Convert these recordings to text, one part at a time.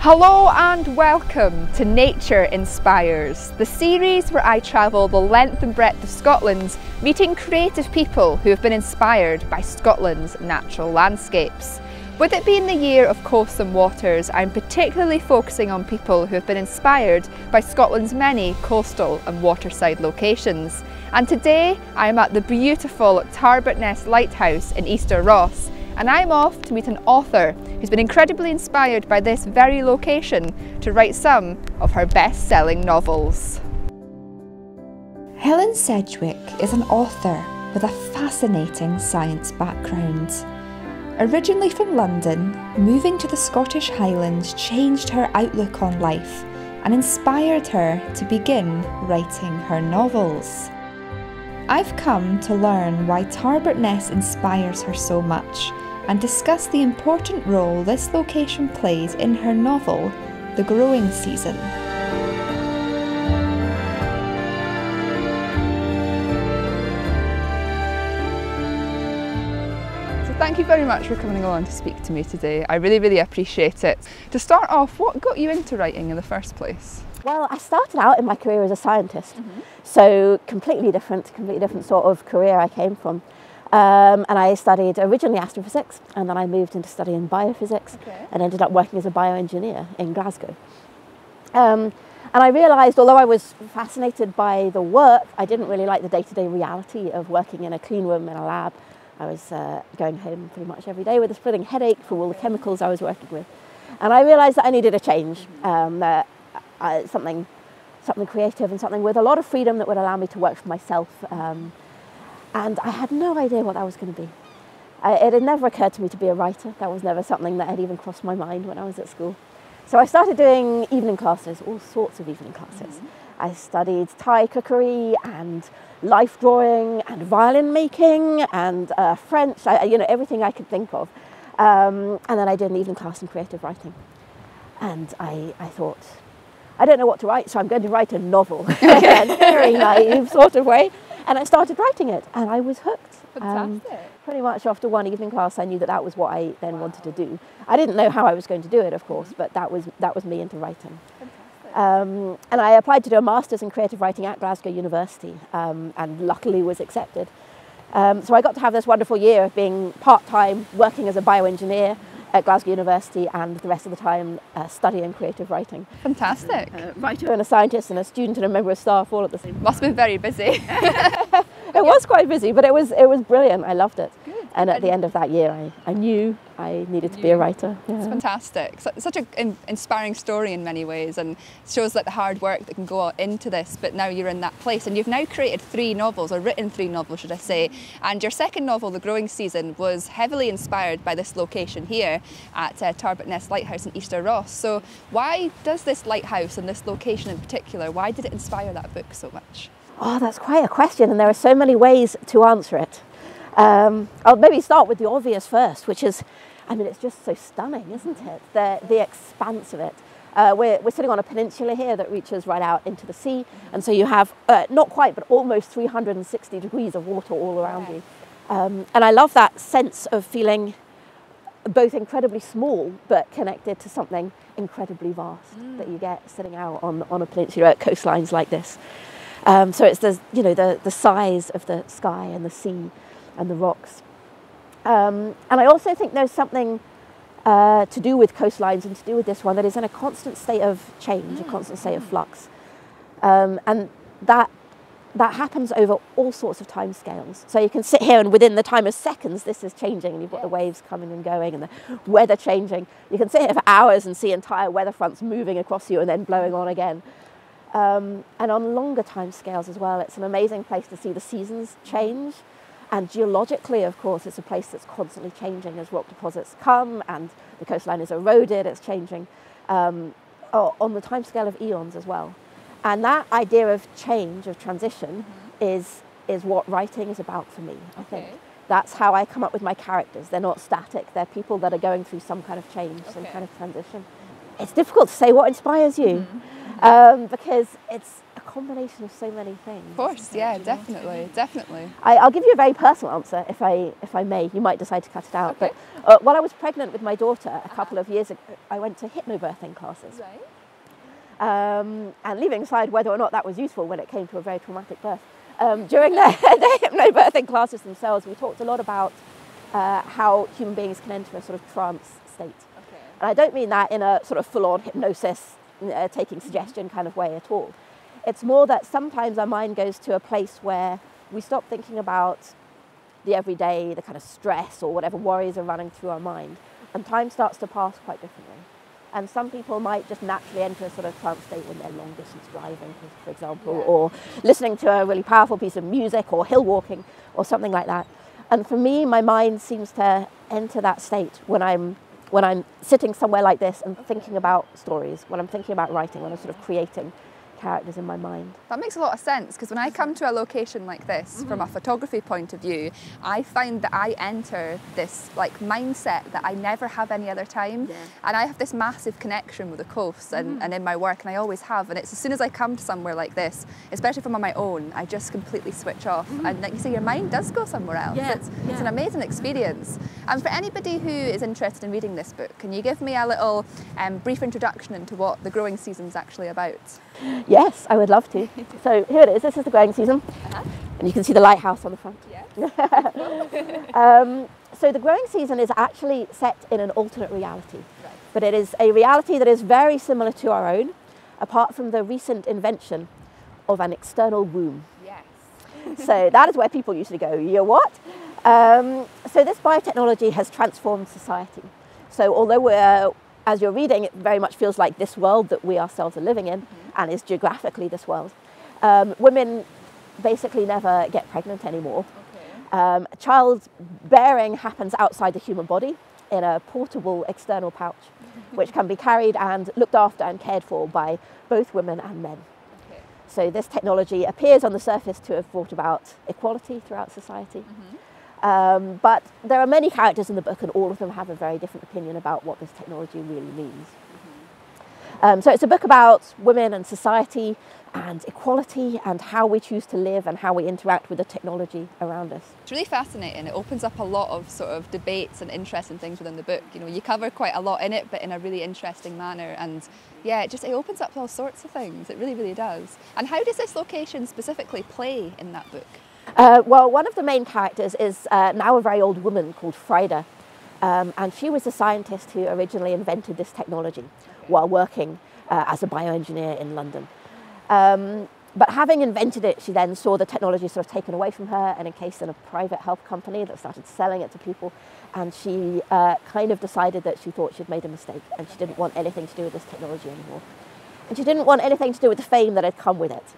Hello and welcome to Nature Inspires, the series where I travel the length and breadth of Scotland, meeting creative people who have been inspired by Scotland's natural landscapes. With it being the year of coasts and waters, I'm particularly focusing on people who have been inspired by Scotland's many coastal and waterside locations. And today I am at the beautiful Tarbat Ness Lighthouse in Easter Ross, and I'm off to meet an author who's been incredibly inspired by this very location to write some of her best-selling novels. Helen Sedgwick is an author with a fascinating science background. Originally from London, moving to the Scottish Highlands changed her outlook on life and inspired her to begin writing her novels. I've come to learn why Tarbat Ness inspires her so much and discuss the important role this location plays in her novel, The Growing Season. Thank you very much for coming along to speak to me today. I really appreciate it. To start off, what got you into writing in the first place? Well, I started out in my career as a scientist, so completely different sort of career I came from. And I studied originally astrophysics, and then I moved into studying biophysics and ended up working as a bioengineer in Glasgow. And I realised, although I was fascinated by the work, I didn't really like the day-to-day reality of working in a clean room in a lab. I was going home pretty much every day with a splitting headache from all the chemicals I was working with. And I realised that I needed a change, something creative and something with a lot of freedom that would allow me to work for myself. And I had no idea what that was going to be. It had never occurred to me to be a writer. That was never something that had even crossed my mind when I was at school. So I started doing evening classes, all sorts of evening classes. I studied Thai cookery and life drawing and violin making and French, everything I could think of. And then I did an evening class in creative writing. And I thought, I don't know what to write, so I'm going to write a novel in a very naive sort of way. And I started writing it, and I was hooked. Fantastic. Pretty much after one evening class, I knew that was what I then wanted to do. I didn't know how I was going to do it, of course, but that was me into writing. And I applied to do a master's in creative writing at Glasgow University, and luckily was accepted. So I got to have this wonderful year of being part-time, working as a bioengineer at Glasgow University, and the rest of the time studying creative writing. Fantastic. Writer and a scientist and a student and a member of staff all at the same time. Must have been very busy. It was quite busy, but it was brilliant. I loved it. Good. And at the end of that year, I knew I needed to be a writer. Yeah. It's fantastic. Such an inspiring story in many ways, and shows like the hard work that can go into this, but now you're in that place, and you've now created 3 novels, or written 3 novels should I say, and your second novel, The Growing Season, was heavily inspired by this location here at Tarbat Ness Lighthouse in Easter Ross. So why does this lighthouse and this location in particular, why did it inspire that book so much? Oh, that's quite a question, and there are so many ways to answer it. I'll maybe start with the obvious first, which is, it's just so stunning, isn't it? The expanse of it. We're sitting on a peninsula here that reaches right out into the sea, and so you have not quite, but almost 360 degrees of water all around you. And I love that sense of feeling both incredibly small, but connected to something incredibly vast that you get sitting out on a peninsula at coastlines like this. So it's the size of the sky and the sea and the rocks. And I also think there's something to do with coastlines and to do with this one that is in a constant state of change, a constant state of flux. And that happens over all sorts of time scales. So you can sit here and within the time of seconds this is changing, and you've got the waves coming and going and the weather changing. You can sit here for hours and see entire weather fronts moving across you and then blowing on again. And on longer time scales as well, it's an amazing place to see the seasons change. And geologically, of course, it's a place that's constantly changing as rock deposits come and the coastline is eroded, it's changing on the time scale of eons as well. And that idea of change, of transition, is what writing is about for me, I think. That's how I come up with my characters. They're not static, they're people that are going through some kind of change, some kind of transition. It's difficult to say what inspires you, because it's a combination of so many things. Of course, yeah, definitely, definitely. I'll give you a very personal answer, if I may. You might decide to cut it out. Okay. But while I was pregnant with my daughter a couple of years ago, I went to hypnobirthing classes. Right. And leaving aside whether or not that was useful when it came to a very traumatic birth, during the hypnobirthing classes themselves, we talked a lot about how human beings can enter a sort of trance state. Okay. And I don't mean that in a sort of full-on hypnosis, taking suggestion kind of way at all. It's more that sometimes our mind goes to a place where we stop thinking about the everyday, the kind of stress or whatever worries are running through our mind, and time starts to pass quite differently. And some people might just naturally enter a sort of trance state when they're long distance driving, for example, or listening to a really powerful piece of music or hill walking or something like that. And for me, my mind seems to enter that state when I'm sitting somewhere like this and thinking about stories, when I'm thinking about writing, when I'm sort of creating characters in my mind. That makes a lot of sense, because when I come to a location like this, from a photography point of view, I find that I enter this like mindset that I never have any other time. And I have this massive connection with the coast and in my work, and I always have. And it's as soon as I come to somewhere like this, especially from on my own, I just completely switch off. And like you say, your mind does go somewhere else. It's an amazing experience. And for anybody who is interested in reading this book, can you give me a little brief introduction into what the growing season's actually about? Yes, I would love to. So here it is. This is the growing season. And you can see the lighthouse on the front. So the growing season is actually set in an alternate reality. But it is a reality that is very similar to our own, apart from the recent invention of an external womb. So that is where people usually go, you what? So this biotechnology has transformed society. So although as you're reading, it very much feels like this world that we ourselves are living in, and is geographically this world. Women basically never get pregnant anymore. Childbearing happens outside the human body in a portable external pouch, which can be carried and looked after and cared for by both women and men. So this technology appears on the surface to have brought about equality throughout society. But there are many characters in the book, and all of them have a very different opinion about what this technology really means. So it's a book about women and society and equality and how we choose to live and how we interact with the technology around us. It's really fascinating. It opens up a lot of sort of debates and interesting things within the book. You know, you cover quite a lot in it, but in a really interesting manner. And yeah, it opens up all sorts of things. It really, really does. And how does this location specifically play in that book? Well, one of the main characters is now a very old woman called Frida. And she was a scientist who originally invented this technology while working as a bioengineer in London. But having invented it, she then saw the technology sort of taken away from her and encased in a private health company that started selling it to people. And she kind of decided that she thought she'd made a mistake and she didn't want anything to do with this technology anymore. And she didn't want anything to do with the fame that had come with it.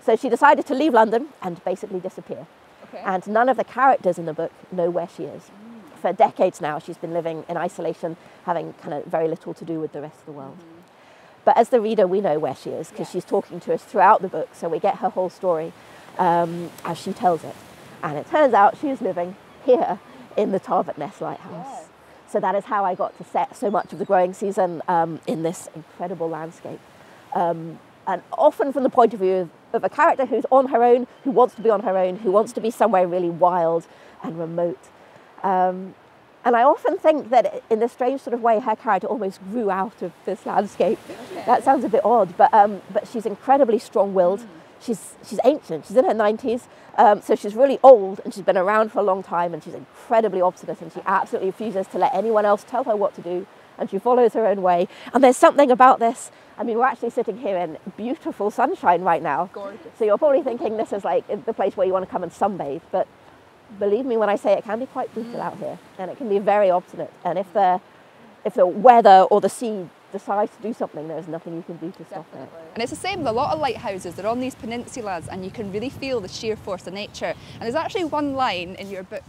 So she decided to leave London and basically disappear. And none of the characters in the book know where she is. For decades now, she's been living in isolation, having kind of very little to do with the rest of the world. But as the reader, we know where she is because she's talking to us throughout the book, so we get her whole story as she tells it. And it turns out she is living here in the Tarbat Ness Lighthouse. So that is how I got to set so much of the growing season in this incredible landscape. And often from the point of view of a character who's on her own, who wants to be on her own, who wants to be somewhere really wild and remote. And I often think that in this strange sort of way, her character almost grew out of this landscape. That sounds a bit odd, but she's incredibly strong-willed. She's ancient, she's in her 90s, so she's really old and she's been around for a long time, and she's incredibly obstinate, and she absolutely refuses to let anyone else tell her what to do, and she follows her own way. And there's something about this. I mean, we're actually sitting here in beautiful sunshine right now. Gorgeous. So you're probably thinking this is like the place where you want to come and sunbathe, but believe me when I say it can be quite brutal out here, and it can be very obstinate. And if the weather or the sea decides to do something, there's nothing you can do to stop it. And it's the same with a lot of lighthouses. They're on these peninsulas, and you can really feel the sheer force of nature. And there's actually one line in your book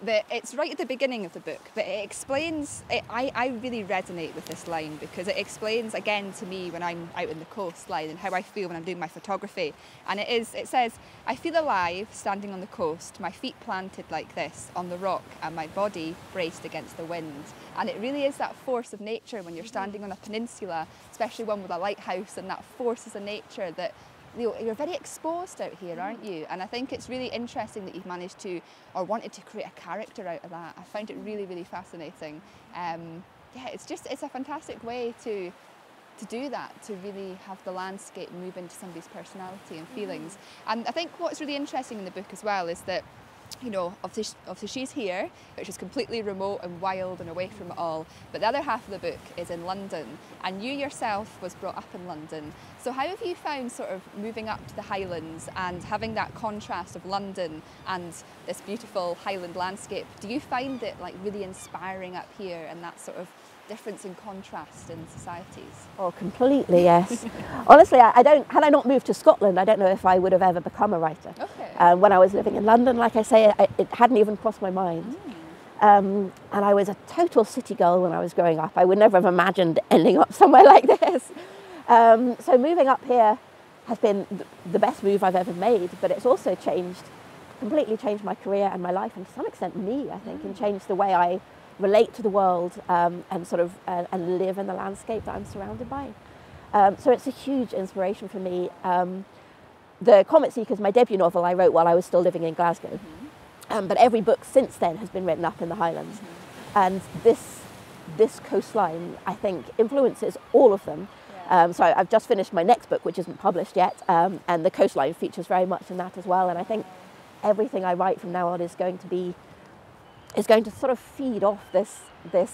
that it's right at the beginning of the book, but it explains, I really resonate with this line because it explains again to me when I'm out in the coastline and how I feel when I'm doing my photography. And it says, I feel alive standing on the coast, my feet planted like this on the rock and my body braced against the wind. And it really is that force of nature when you're standing on a peninsula, especially one with a lighthouse, and that forces of nature that you're very exposed out here, aren't you? And I think it's really interesting that you've managed to, or wanted to create a character out of that. I found it really, really fascinating. Yeah, it's a fantastic way to do that, to really have the landscape move into somebody's personality and feelings. And I think what's really interesting in the book as well is that, you know, obviously she's here, which is completely remote and wild and away from it all, but the other half of the book is in London, and you yourself was brought up in London. So how have you found sort of moving up to the Highlands and having that contrast of London and this beautiful Highland landscape? Do you find it like really inspiring up here, and that sort of difference in contrast in societies? Oh, completely, yes. Honestly, had I not moved to Scotland, I don't know if I would have ever become a writer. Okay. When I was living in London, like I say, it hadn't even crossed my mind. And I was a total city girl when I was growing up. I would never have imagined ending up somewhere like this. So moving up here has been the best move I've ever made, but it's also completely changed my career and my life, and to some extent me, I think, and changed the way I relate to the world and sort of and live in the landscape that I'm surrounded by. So it's a huge inspiration for me. The Comet Seekers, my debut novel, I wrote while I was still living in Glasgow. But every book since then has been written up in the Highlands. And this coastline, I think, influences all of them. So I've just finished my next book, which isn't published yet, and the coastline features very much in that as well. And I think everything I write from now on is going to sort of feed off this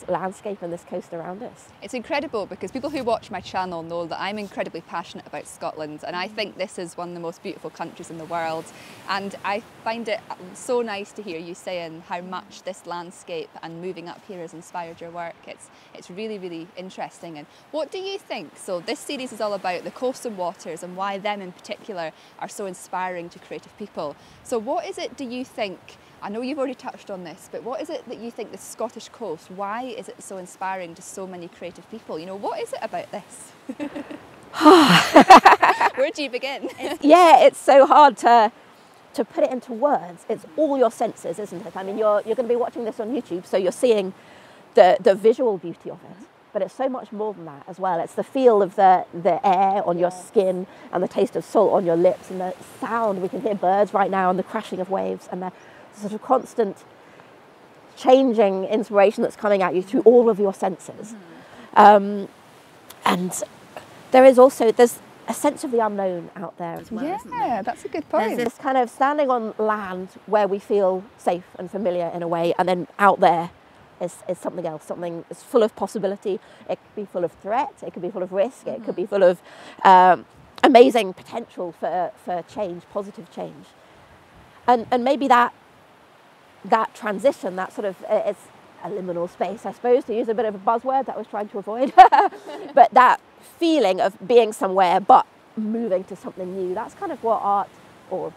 landscape and this coast around us. It's incredible because people who watch my channel know that I'm incredibly passionate about Scotland, and I think this is one of the most beautiful countries in the world, and I find it so nice to hear you saying how much this landscape and moving up here has inspired your work. It's really, really interesting. And what do you think? So this series is all about the coast and waters and why them in particular are so inspiring to creative people. So what is it, do you think, I know you've already touched on this, but what is it that you think the Scottish coast, why is it so inspiring to so many creative people? You know, what is it about this? Where do you begin? It's so hard to put it into words. It's all your senses, isn't it? I mean, you're going to be watching this on YouTube, so you're seeing the visual beauty of it. But it's so much more than that as well. It's the feel of the air on your skin and the taste of salt on your lips and the sound. We can hear birds right now and the crashing of waves and the sort of constant changing inspiration that's coming at you through all of your senses. And there's a sense of the unknown out there as well. Yeah, that's a good point. There's this kind of standing on land where we feel safe and familiar in a way, and then out there is something else, something that's full of possibility. It could be full of threat, it could be full of risk, it could be full of amazing potential for change, positive change. And maybe that transition, that sort of, it's a liminal space, I suppose, to use a bit of a buzzword that I was trying to avoid. But that feeling of being somewhere but moving to something new, that's kind of what art, or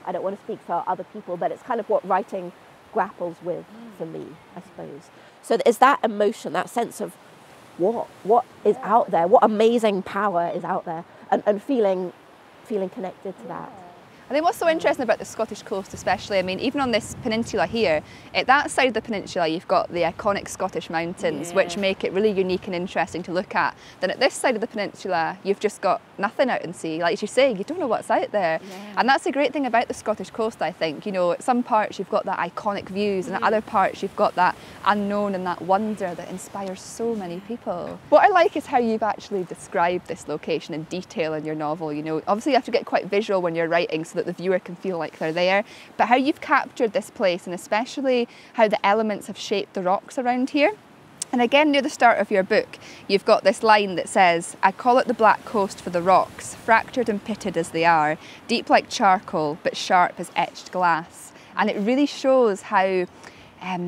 I don't want to speak for other people, but it's kind of what writing grapples with for me, I suppose. So there's that emotion, that sense of what is out there, what amazing power is out there, and feeling connected to that. I think what's so interesting about the Scottish coast especially, I mean, even on this peninsula here, at that side of the peninsula you've got the iconic Scottish mountains, which make it really unique and interesting to look at. Then at this side of the peninsula you've just got nothing out in sea. Like you say, you don't know what's out there. And that's the great thing about the Scottish coast, I think. You know, at some parts you've got that iconic views, and at other parts you've got that unknown and that wonder that inspires so many people. What I like is how you've actually described this location in detail in your novel. You know, obviously you have to get quite visual when you're writing so that the viewer can feel like they're there, but how you've captured this place, and especially how the elements have shaped the rocks around here. And again, near the start of your book, you've got this line that says, "I call it the Black Coast for the rocks, fractured and pitted as they are, deep like charcoal, but sharp as etched glass." And it really shows how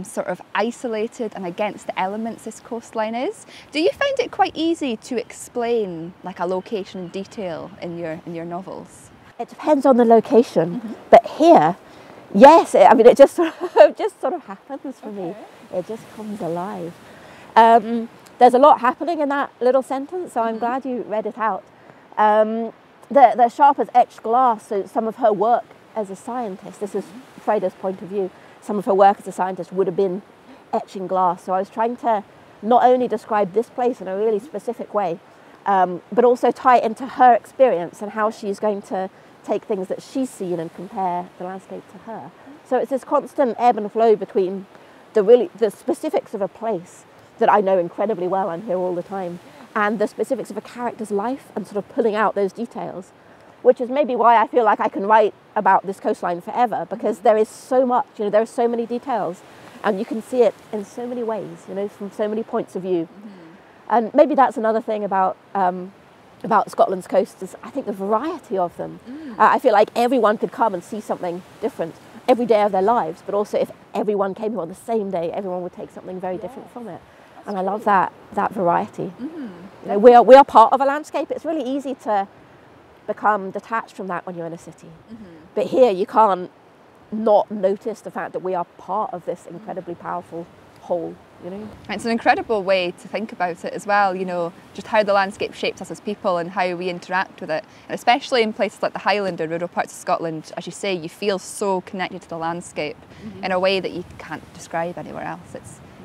sort of isolated and against the elements this coastline is. Do you find it quite easy to explain like a location in detail in your novels? It depends on the location, but here, yes, it just sort of happens for me. It just comes alive. There's a lot happening in that little sentence, so I'm glad you read it out. The sharp as etched glass, so some of her work as a scientist, this is Frida's point of view, some of her work as a scientist would have been etching glass. So I was trying to not only describe this place in a really specific way, but also tie it into her experience and how she's going to take things that she's seen and compare the landscape to her. So it's this constant ebb and flow between the specifics of a place that I know incredibly well and hear all the time, and the specifics of a character's life, and sort of pulling out those details, which is maybe why I feel like I can write about this coastline forever, because there is so much, there are so many details, and you can see it in so many ways, from so many points of view. And maybe that's another thing about Scotland's coast, is I think the variety of them. I feel like everyone could come and see something different every day of their lives, but also if everyone came here on the same day, everyone would take something very different from it. And I love that variety. We are part of a landscape. It's really easy to become detached from that when you're in a city. But here you can't not notice the fact that we are part of this incredibly powerful whole. It's an incredible way to think about it as well, just how the landscape shapes us as people and how we interact with it. And especially in places like the Highland or rural parts of Scotland, as you say, you feel so connected to the landscape in a way that you can't describe anywhere else.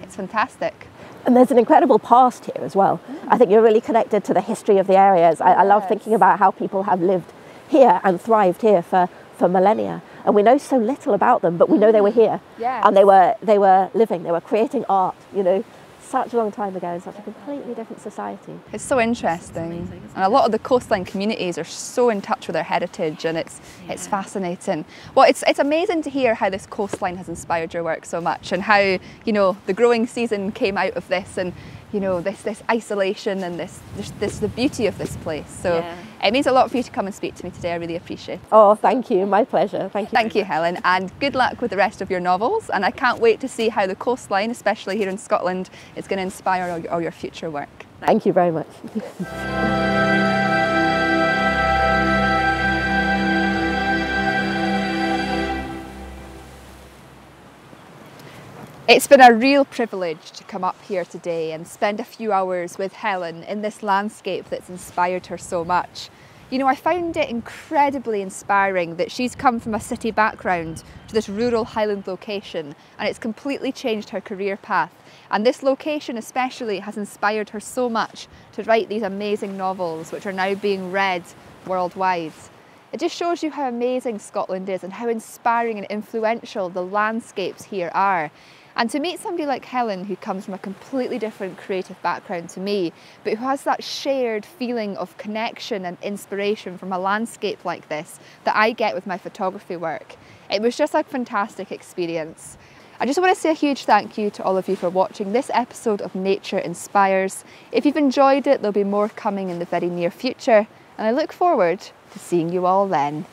It's fantastic. And there's an incredible past here as well. I think you're really connected to the history of the areas. I love thinking about how people have lived here and thrived here for millennia. And we know so little about them, but we know they were here. And they were living, they were creating art, such a long time ago in such a completely different society. It's so interesting. And a lot of the coastline communities are so in touch with their heritage, and it's fascinating. Well, it's amazing to hear how this coastline has inspired your work so much, and how, the growing season came out of this, and this isolation and the beauty of this place. So it means a lot for you to come and speak to me today. I really appreciate it. Oh, thank you. My pleasure. Thank you. Thank you, Helen, and good luck with the rest of your novels. And I can't wait to see how the coastline, especially here in Scotland, is going to inspire all your future work. Thank you very much. It's been a real privilege to come up here today and spend a few hours with Helen in this landscape that's inspired her so much. I found it incredibly inspiring that she's come from a city background to this rural Highland location, and it's completely changed her career path. And this location especially has inspired her so much to write these amazing novels, which are now being read worldwide. It just shows you how amazing Scotland is and how inspiring and influential the landscapes here are. And to meet somebody like Helen, who comes from a completely different creative background to me, but who has that shared feeling of connection and inspiration from a landscape like this that I get with my photography work, it was just a fantastic experience. I just want to say a huge thank you to all of you for watching this episode of Nature Inspires. If you've enjoyed it, there'll be more coming in the very near future, and I look forward to seeing you all then.